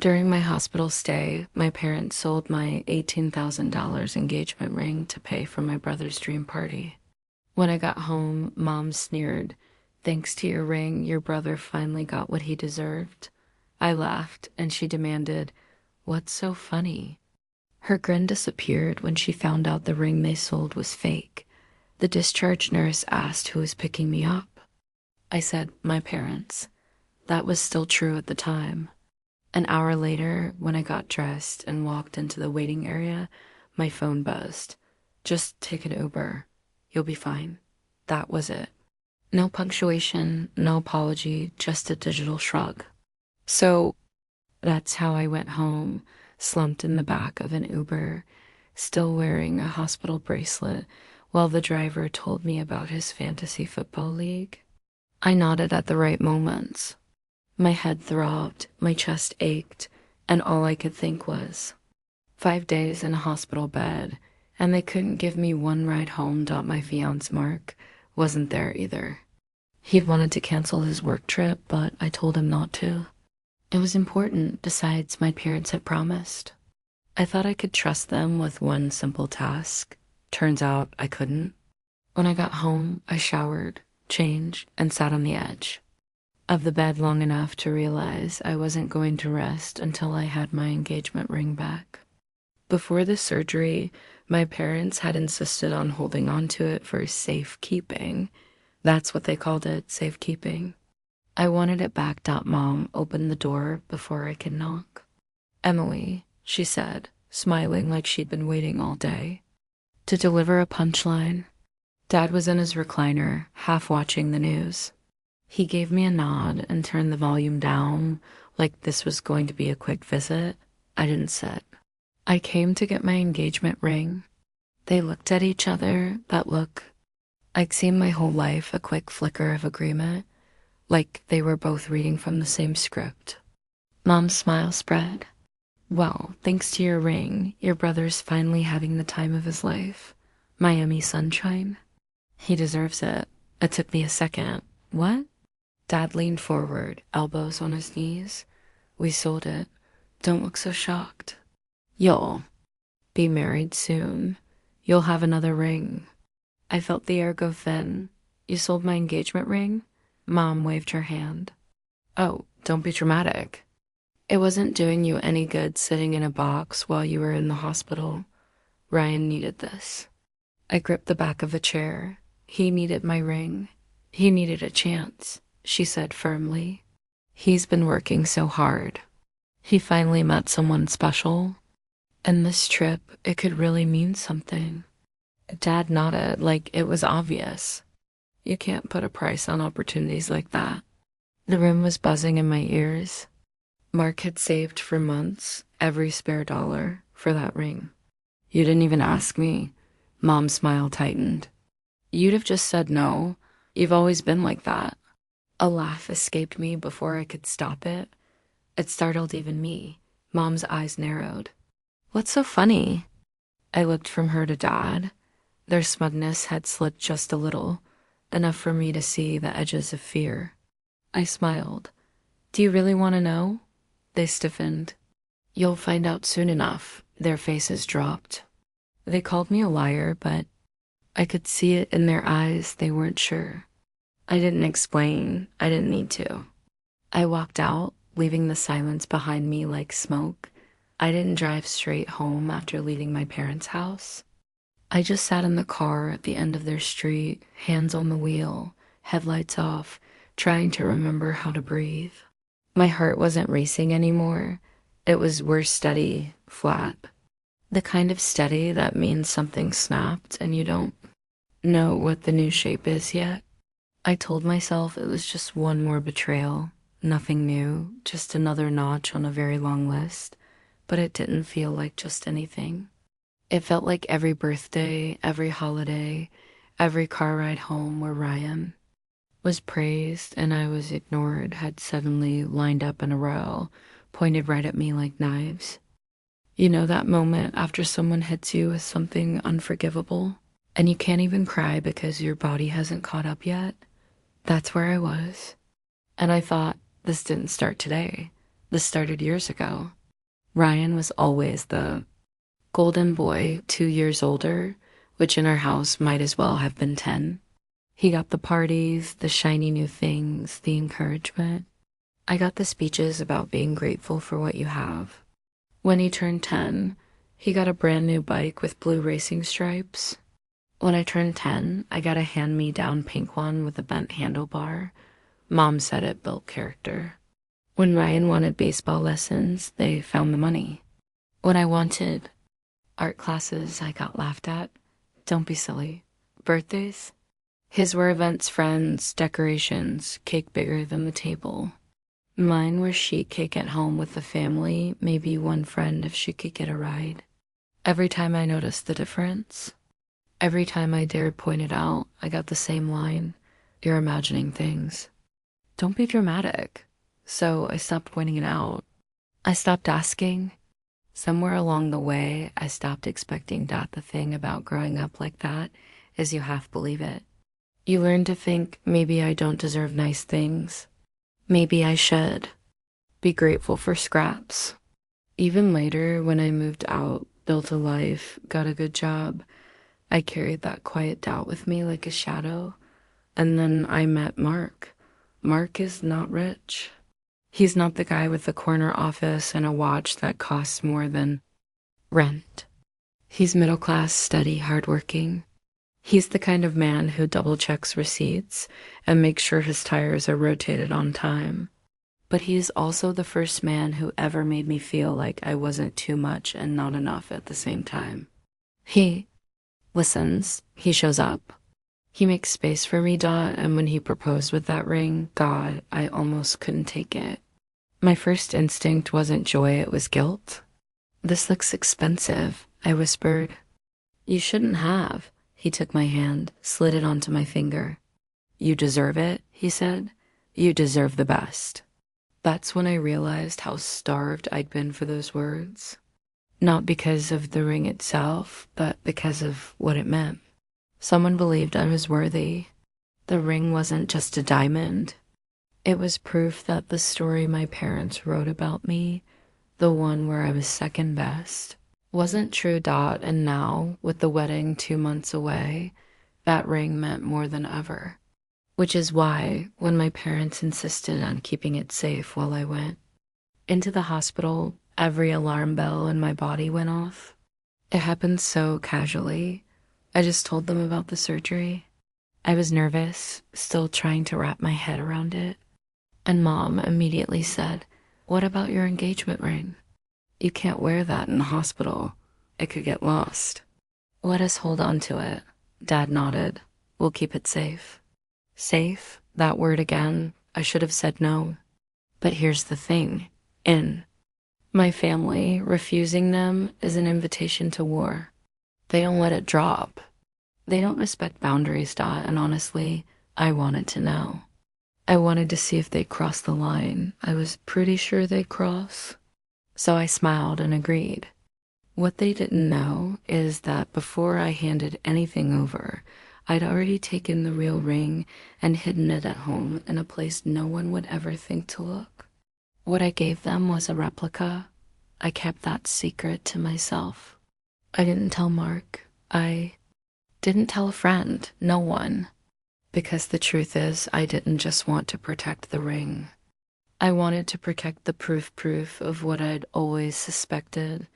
During my hospital stay, my parents sold my $18,000 engagement ring to pay for my brother's dream party. When I got home, Mom sneered, "Thanks to your ring, your brother finally got what he deserved." I laughed, and she demanded, "What's so funny?" Her grin disappeared when she found out the ring they sold was fake. The discharge nurse asked who was picking me up. I said, "My parents." That was still true at the time. An hour later, when I got dressed and walked into the waiting area, my phone buzzed. "Just take an Uber. You'll be fine." That was it. No punctuation, no apology, just a digital shrug. So that's how I went home, slumped in the back of an Uber, still wearing a hospital bracelet, while the driver told me about his fantasy football league. I nodded at the right moments. My head throbbed, my chest ached, and all I could think was 5 days in a hospital bed, and they couldn't give me one ride home. My fiance Mark wasn't there either. He'd wanted to cancel his work trip, but I told him not to. It was important, besides my parents had promised. I thought I could trust them with one simple task. Turns out I couldn't. When I got home, I showered, changed, and sat on the edge of the bed long enough to realize I wasn't going to rest until I had my engagement ring back. Before the surgery, my parents had insisted on holding on to it for safekeeping. That's what they called it, safekeeping. I wanted it back. Mom opened the door before I could knock. "Emily," she said, smiling like she'd been waiting all day to deliver a punchline. Dad was in his recliner, half watching the news. He gave me a nod and turned the volume down, like this was going to be a quick visit. I didn't sit. "I came to get my engagement ring." They looked at each other, that look I'd seen my whole life, a quick flicker of agreement, like they were both reading from the same script. Mom's smile spread. "Well, thanks to your ring, your brother's finally having the time of his life. Miami sunshine. He deserves it." It took me a second. "What?" Dad leaned forward, elbows on his knees. "We sold it. Don't look so shocked. You'll be married soon. You'll have another ring." I felt the air go thin. "You sold my engagement ring?" Mom waved her hand. "Oh, don't be dramatic. It wasn't doing you any good sitting in a box while you were in the hospital. Ryan needed this." I gripped the back of a chair. "He needed my ring. He needed a chance," she said firmly. "He's been working so hard. He finally met someone special. And this trip, it could really mean something." Dad nodded like it was obvious. "You can't put a price on opportunities like that." The room was buzzing in my ears. Mark had saved for months, every spare dollar, for that ring. "You didn't even ask me." Mom's smile tightened. "You'd have just said no. You've always been like that." A laugh escaped me before I could stop it. It startled even me. Mom's eyes narrowed. "What's so funny?" I looked from her to Dad. Their smugness had slid just a little, enough for me to see the edges of fear. I smiled. "Do you really want to know?" They stiffened. "You'll find out soon enough." Their faces dropped. They called me a liar, but I could see it in their eyes. They weren't sure. I didn't explain. I didn't need to. I walked out, leaving the silence behind me like smoke. I didn't drive straight home after leaving my parents' house. I just sat in the car at the end of their street, hands on the wheel, headlights off, trying to remember how to breathe. My heart wasn't racing anymore. It was worse steady, flat. The kind of steady that means something snapped and you don't know what the new shape is yet. I told myself it was just one more betrayal, nothing new, just another notch on a very long list, but it didn't feel like just anything. It felt like every birthday, every holiday, every car ride home where Ryan was praised and I was ignored had suddenly lined up in a row, pointed right at me like knives. You know that moment after someone hits you with something unforgivable, and you can't even cry because your body hasn't caught up yet? That's where I was. And I thought, this didn't start today. This started years ago. Ryan was always the golden boy, 2 years older, which in our house might as well have been 10. He got the parties, the shiny new things, the encouragement. I got the speeches about being grateful for what you have. When he turned 10, he got a brand new bike with blue racing stripes. When I turned 10, I got a hand-me-down pink one with a bent handlebar. Mom said it built character. When Ryan wanted baseball lessons, they found the money. When I wanted art classes, I got laughed at. Don't be silly. Birthdays? His were events, friends, decorations, cake bigger than the table. Mine were sheet cake at home with the family, maybe one friend if she could get a ride. Every time I noticed the difference, every time I dared point it out, I got the same line. You're imagining things. Don't be dramatic. So I stopped pointing it out. I stopped asking. Somewhere along the way, I stopped expecting that the thing about growing up like that is you half believe it. You learn to think maybe I don't deserve nice things. Maybe I should. Be grateful for scraps. Even later, when I moved out, built a life, got a good job, I carried that quiet doubt with me like a shadow. And then I met Mark. Mark is not rich. He's not the guy with the corner office and a watch that costs more than rent. He's middle class, steady, hardworking. He's the kind of man who double checks receipts and makes sure his tires are rotated on time. But he is also the first man who ever made me feel like I wasn't too much and not enough at the same time. He listens. He shows up. He makes space for me, Dot, and when he proposed with that ring, God, I almost couldn't take it. My first instinct wasn't joy, it was guilt. This looks expensive, I whispered. You shouldn't have. He took my hand, slid it onto my finger. You deserve it, he said. You deserve the best. That's when I realized how starved I'd been for those words. Not because of the ring itself, but because of what it meant. Someone believed I was worthy. The ring wasn't just a diamond. It was proof that the story my parents wrote about me, the one where I was second best, wasn't true, Dot, and now, with the wedding 2 months away, that ring meant more than ever. Which is why, when my parents insisted on keeping it safe while I went into the hospital, every alarm bell in my body went off. It happened so casually. I just told them about the surgery. I was nervous, still trying to wrap my head around it. And Mom immediately said, "What about your engagement ring? You can't wear that in the hospital. It could get lost." "Let us hold on to it." Dad nodded. "We'll keep it safe." Safe? That word again. I should have said no. But here's the thing. My family, refusing them is an invitation to war. They don't let it drop. They don't respect boundaries, Dot, and honestly, I wanted to know. I wanted to see if they'd cross the line. I was pretty sure they'd cross. So I smiled and agreed. What they didn't know is that before I handed anything over, I'd already taken the real ring and hidden it at home in a place no one would ever think to look. What I gave them was a replica. I kept that secret to myself. I didn't tell Mark. I didn't tell a friend, no one. Because the truth is, I didn't just want to protect the ring. I wanted to protect the proof of what I'd always suspected,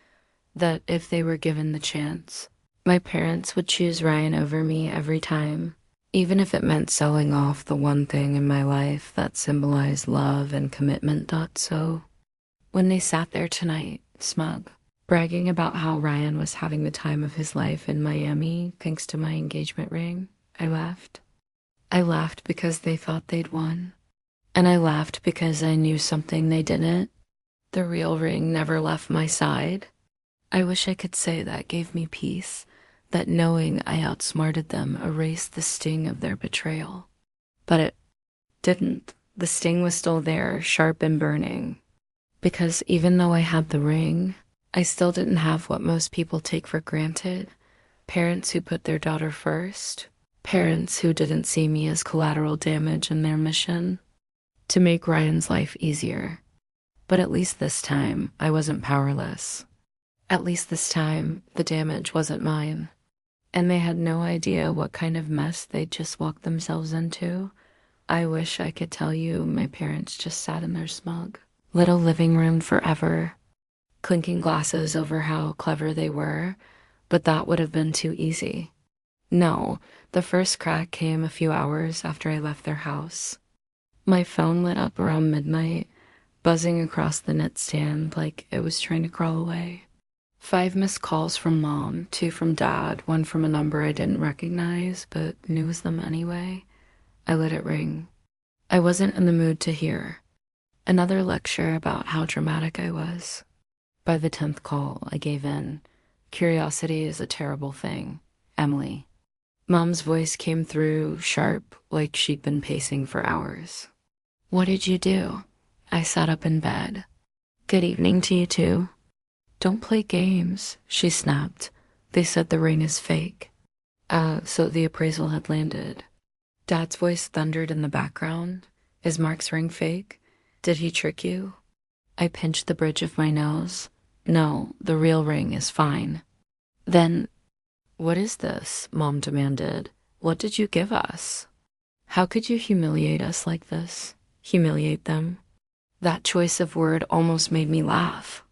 that if they were given the chance, my parents would choose Ryan over me every time, even if it meant selling off the one thing in my life that symbolized love and commitment. So, when they sat there tonight, smug, bragging about how Ryan was having the time of his life in Miami thanks to my engagement ring, I laughed. I laughed because they thought they'd won. And I laughed because I knew something they didn't. The real ring never left my side. I wish I could say that gave me peace, that knowing I outsmarted them erased the sting of their betrayal. But it didn't. The sting was still there, sharp and burning. Because even though I had the ring, I still didn't have what most people take for granted. Parents who put their daughter first. Parents who didn't see me as collateral damage in their mission to make Ryan's life easier. But at least this time, I wasn't powerless. At least this time, the damage wasn't mine. And they had no idea what kind of mess they'd just walked themselves into. I wish I could tell you my parents just sat in their smug little living room forever, clinking glasses over how clever they were, but that would have been too easy. No, the first crack came a few hours after I left their house. My phone lit up around midnight, buzzing across the nightstand like it was trying to crawl away. 5 missed calls from Mom, 2 from Dad, 1 from a number I didn't recognize but knew was them anyway. I let it ring. I wasn't in the mood to hear. Another lecture about how dramatic I was. By the 10th call, I gave in. Curiosity is a terrible thing. Emily. Mom's voice came through, sharp, like she'd been pacing for hours. What did you do? I sat up in bed. Good evening to you too. Don't play games, she snapped. They said the ring is fake. So the appraisal had landed. Dad's voice thundered in the background. Is Mark's ring fake? Did he trick you? I pinched the bridge of my nose. No, the real ring is fine. Then, what is this? Mom demanded. What did you give us? How could you humiliate us like this? Humiliate them? That choice of word almost made me laugh.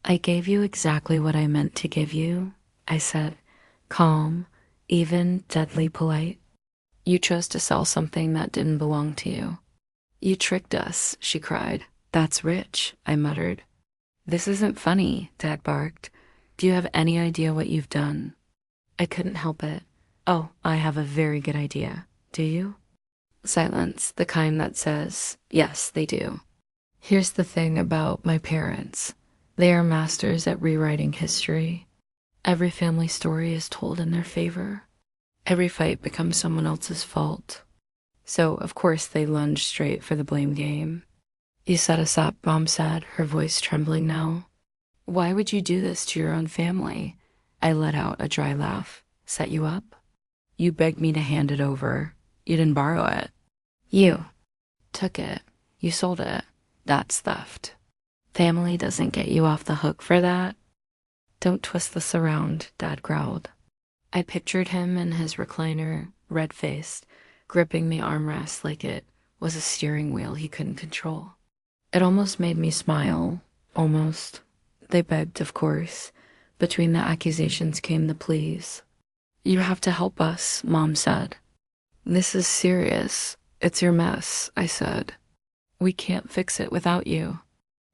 I gave you exactly what I meant to give you, I said, calm, even deadly polite. You chose to sell something that didn't belong to you. You tricked us, she cried. That's rich, I muttered. This isn't funny, Dad barked. Do you have any idea what you've done? I couldn't help it. Oh, I have a very good idea. Do you? Silence, the kind that says, yes, they do. Here's the thing about my parents. They are masters at rewriting history. Every family story is told in their favor. Every fight becomes someone else's fault. So, of course, they lunge straight for the blame game. You set us up, Mom said, her voice trembling now. Why would you do this to your own family? I let out a dry laugh. Set you up? You begged me to hand it over. You didn't borrow it. You took it. You sold it. That's theft. Family doesn't get you off the hook for that. Don't twist this around, Dad growled. I pictured him in his recliner, red-faced, gripping the armrest like it was a steering wheel he couldn't control. It almost made me smile. Almost. They begged, of course. Between the accusations came the pleas. You have to help us, Mom said. This is serious. It's your mess, I said. We can't fix it without you.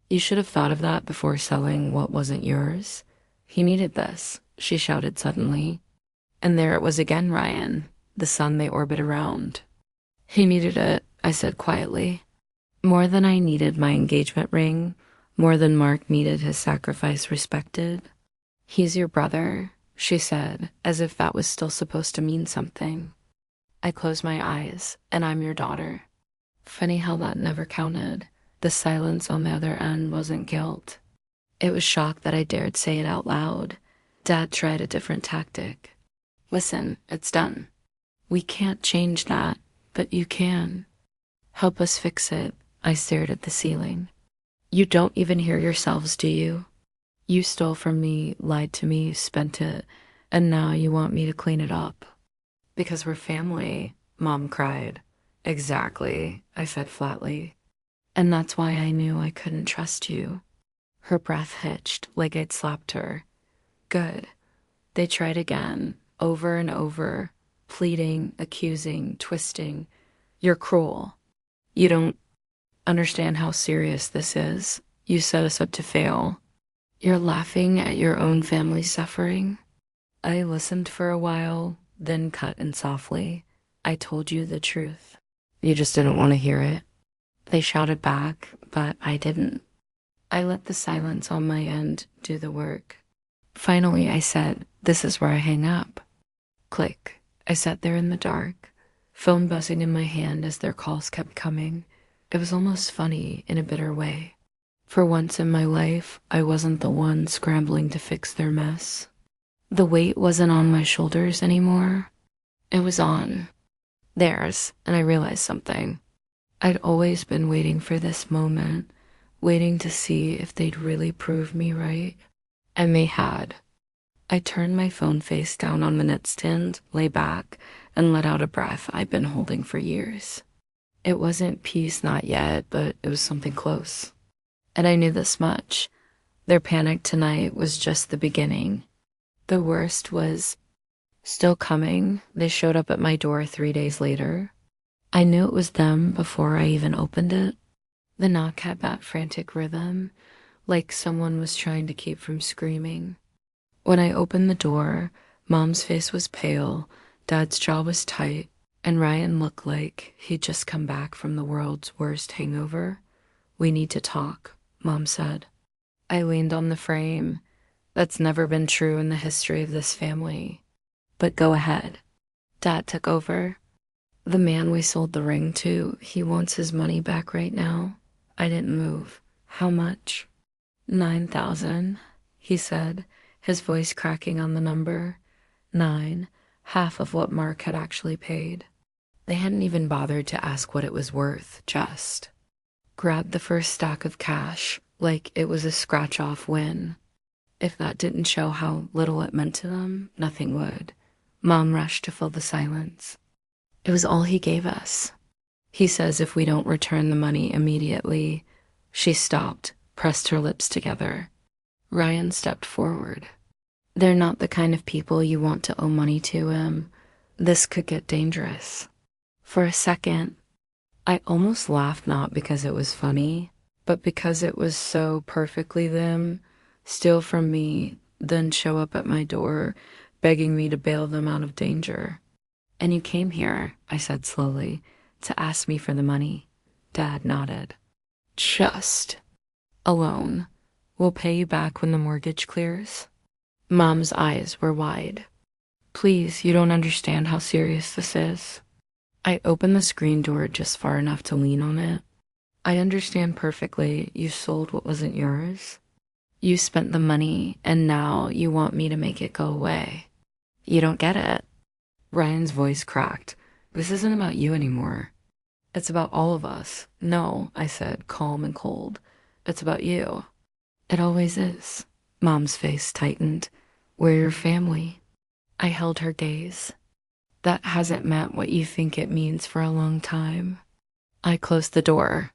You should have thought of that before selling what wasn't yours. He needed this, she shouted suddenly. And there it was again, Ryan, the sun they orbit around. He needed it, I said quietly. More than I needed my engagement ring, more than Mark needed his sacrifice respected. He's your brother, she said, as if that was still supposed to mean something. I closed my eyes, and I'm your daughter. Funny how that never counted. The silence on the other end wasn't guilt. It was shock that I dared say it out loud. Dad tried a different tactic. Listen, it's done. We can't change that, but you can. Help us fix it. I stared at the ceiling. You don't even hear yourselves, do you? You stole from me, lied to me, spent it, and now you want me to clean it up. Because we're family, Mom cried. Exactly, I said flatly. And that's why I knew I couldn't trust you. Her breath hitched like I'd slapped her. Good. They tried again, over and over, pleading, accusing, twisting. You're cruel. You don't understand how serious this is. You set us up to fail. You're laughing at your own family's suffering. I listened for a while, then cut in softly. I told you the truth. You just didn't want to hear it. They shouted back, but I didn't. I let the silence on my end do the work. Finally, I said, this is where I hang up. Click. I sat there in the dark, phone buzzing in my hand as their calls kept coming. It was almost funny in a bitter way. For once in my life, I wasn't the one scrambling to fix their mess. The weight wasn't on my shoulders anymore. It was on theirs, and I realized something. I'd always been waiting for this moment, waiting to see if they'd really prove me right. And they had. I turned my phone face down on the nightstand, lay back, and let out a breath I'd been holding for years. It wasn't peace, not yet, but it was something close. And I knew this much. Their panic tonight was just the beginning. The worst was still coming. They showed up at my door 3 days later. I knew it was them before I even opened it. The knock had that frantic rhythm, like someone was trying to keep from screaming. When I opened the door, Mom's face was pale, Dad's jaw was tight, and Ryan looked like he'd just come back from the world's worst hangover. "We need to talk," Mom said. I leaned on the frame. That's never been true in the history of this family. But go ahead. Dad took over. "The man we sold the ring to, he wants his money back right now." I didn't move. "How much?" 9,000, he said, his voice cracking on the number. 9, half of what Mark had actually paid. They hadn't even bothered to ask what it was worth, just grabbed the first stack of cash like it was a scratch-off win. If that didn't show how little it meant to them, nothing would. Mom rushed to fill the silence. "It was all he gave us. He says if we don't return the money immediately." She stopped, pressed her lips together. Ryan stepped forward. "They're not the kind of people you want to owe money to him. This could get dangerous." For a second, I almost laughed, not because it was funny, but because it was so perfectly them, steal from me, then show up at my door, begging me to bail them out of danger. "And you came here," I said slowly, "to ask me for the money." Dad nodded. "Just alone. We'll pay you back when the mortgage clears." Mom's eyes were wide. "Please, you don't understand how serious this is." I opened the screen door just far enough to lean on it. "I understand perfectly. You sold what wasn't yours. You spent the money, and now you want me to make it go away. You don't get it." Ryan's voice cracked. "This isn't about you anymore. It's about all of us." "No," I said, calm and cold. "It's about you." "It always is." Mom's face tightened. "We're your family." I held her gaze. "That hasn't meant what you think it means for a long time." I closed the door.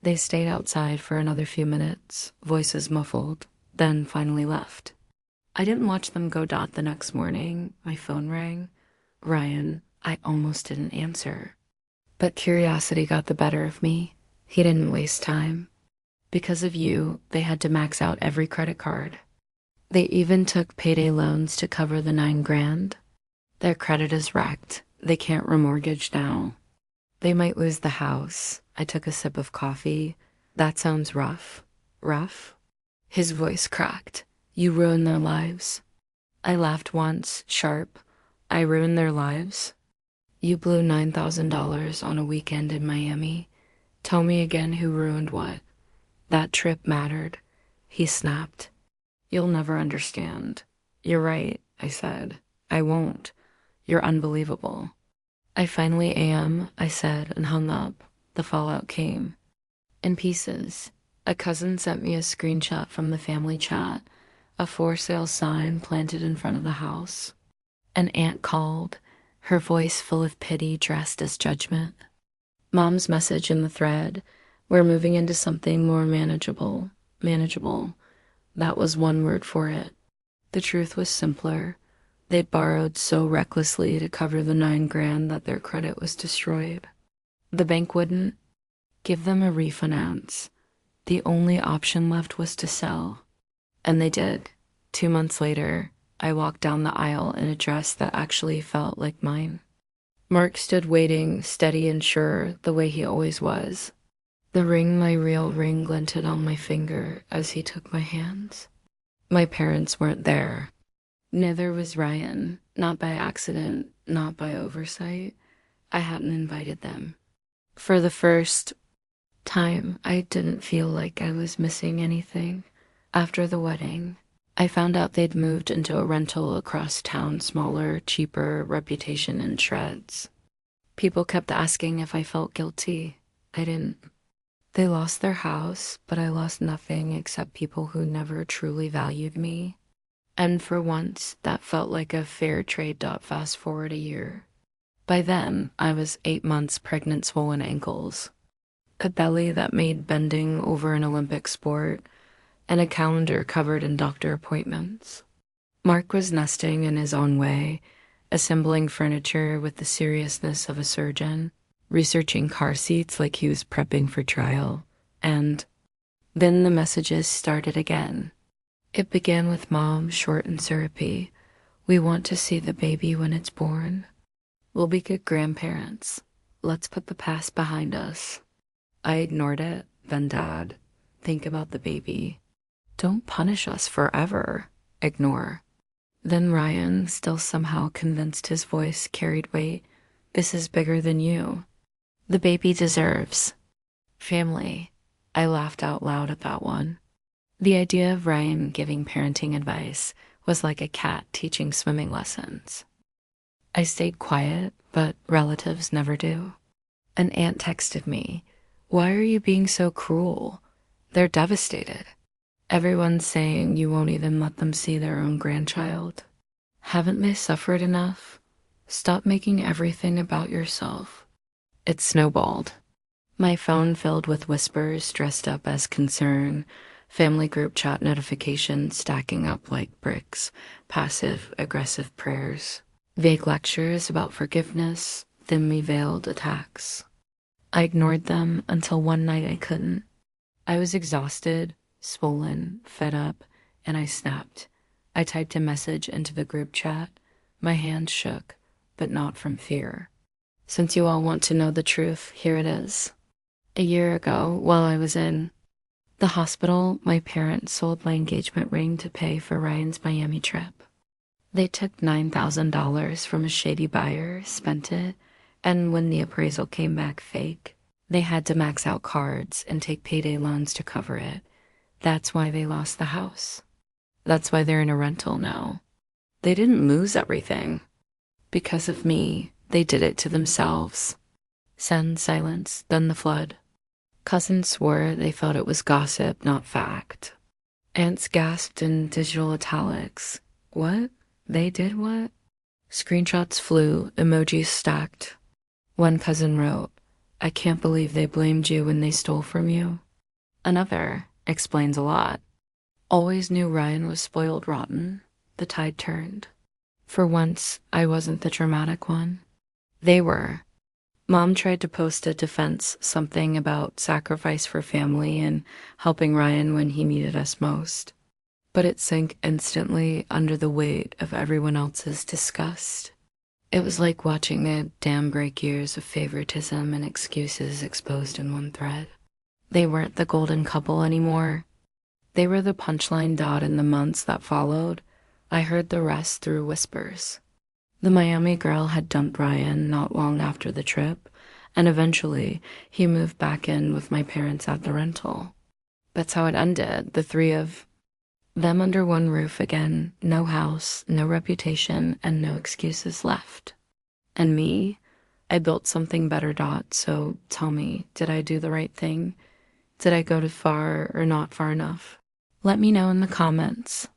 They stayed outside for another few minutes, voices muffled, then finally left. I didn't watch them go dot the next morning. My phone rang. Ryan, I almost didn't answer. But curiosity got the better of me. He didn't waste time. Because of you, they had to max out every credit card. They even took payday loans to cover the 9 grand. Their credit is wrecked. They can't remortgage now. They might lose the house. I took a sip of coffee. That sounds rough. Rough? His voice cracked. You ruined their lives. I laughed once, sharp. I ruined their lives? You blew $9,000 on a weekend in Miami. Tell me again who ruined what. That trip mattered. He snapped. You'll never understand. You're right, I said. I won't. You're unbelievable. I finally am, I said, and hung up. The fallout came. In pieces. A cousin sent me a screenshot from the family chat, a for sale sign planted in front of the house. An aunt called, her voice full of pity dressed as judgment. Mom's message in the thread, we're moving into something more manageable. Manageable. That was one word for it. The truth was simpler. They'd borrowed so recklessly to cover the 9 grand that their credit was destroyed. The bank wouldn't give them a refinance. The only option left was to sell. And they did. 2 months later, I walked down the aisle in a dress that actually felt like mine. Mark stood waiting, steady and sure, the way he always was. The ring, my real ring, glinted on my finger as he took my hands. My parents weren't there. Neither was Ryan, not by accident, not by oversight. I hadn't invited them. For the first time, I didn't feel like I was missing anything. After the wedding, I found out they'd moved into a rental across town, smaller, cheaper, reputation in shreds. People kept asking if I felt guilty. I didn't. They lost their house, but I lost nothing except people who never truly valued me. And for once, that felt like a fair trade. Fast forward a year. By then, I was 8 months pregnant, swollen ankles, a belly that made bending over an Olympic sport, and a calendar covered in doctor appointments. Mark was nesting in his own way, assembling furniture with the seriousness of a surgeon, researching car seats like he was prepping for trial. And then the messages started again. It began with Mom, short and syrupy. We want to see the baby when it's born. We'll be good grandparents. Let's put the past behind us. I ignored it. Then Dad, think about the baby. Don't punish us forever. Ignore. Then Ryan, still somehow convinced his voice carried weight. This is bigger than you. The baby deserves family. I laughed out loud at that one. The idea of Ryan giving parenting advice was like a cat teaching swimming lessons. I stayed quiet, but relatives never do. An aunt texted me, "Why are you being so cruel? They're devastated. Everyone's saying you won't even let them see their own grandchild. Haven't they suffered enough? Stop making everything about yourself." It snowballed. My phone filled with whispers dressed up as concern, family group chat notifications stacking up like bricks, passive-aggressive prayers, vague lectures about forgiveness, thinly veiled attacks. I ignored them until one night I couldn't. I was exhausted, swollen, fed up, and I snapped. I typed a message into the group chat. My hand shook, but not from fear. Since you all want to know the truth, here it is. A year ago, while I was in the hospital, my parents sold my engagement ring to pay for Ryan's Miami trip. They took $9,000 from a shady buyer, spent it, and when the appraisal came back fake, they had to max out cards and take payday loans to cover it. That's why they lost the house. That's why they're in a rental now. They didn't lose everything. Because of me, they did it to themselves. Send silence, then the flood. Cousins swore they felt it was gossip, not fact. Aunts gasped in digital italics. What? They did what? Screenshots flew, emojis stacked. One cousin wrote, "I can't believe they blamed you when they stole from you." Another explains a lot. Always knew Ryan was spoiled rotten. The tide turned. For once, I wasn't the dramatic one. They were. Mom tried to post a defense, something about sacrifice for family and helping Ryan when he needed us most. But it sank instantly under the weight of everyone else's disgust. It was like watching the damn break years of favoritism and excuses exposed in one thread. They weren't the golden couple anymore. They were the punchline dot in the months that followed. I heard the rest through whispers. The Miami girl had dumped Ryan not long after the trip, and eventually he moved back in with my parents at the rental. That's how it ended, the three of them under one roof again, no house, no reputation, and no excuses left. And me? I built something better. So tell me, did I do the right thing? Did I go too far or not far enough? Let me know in the comments.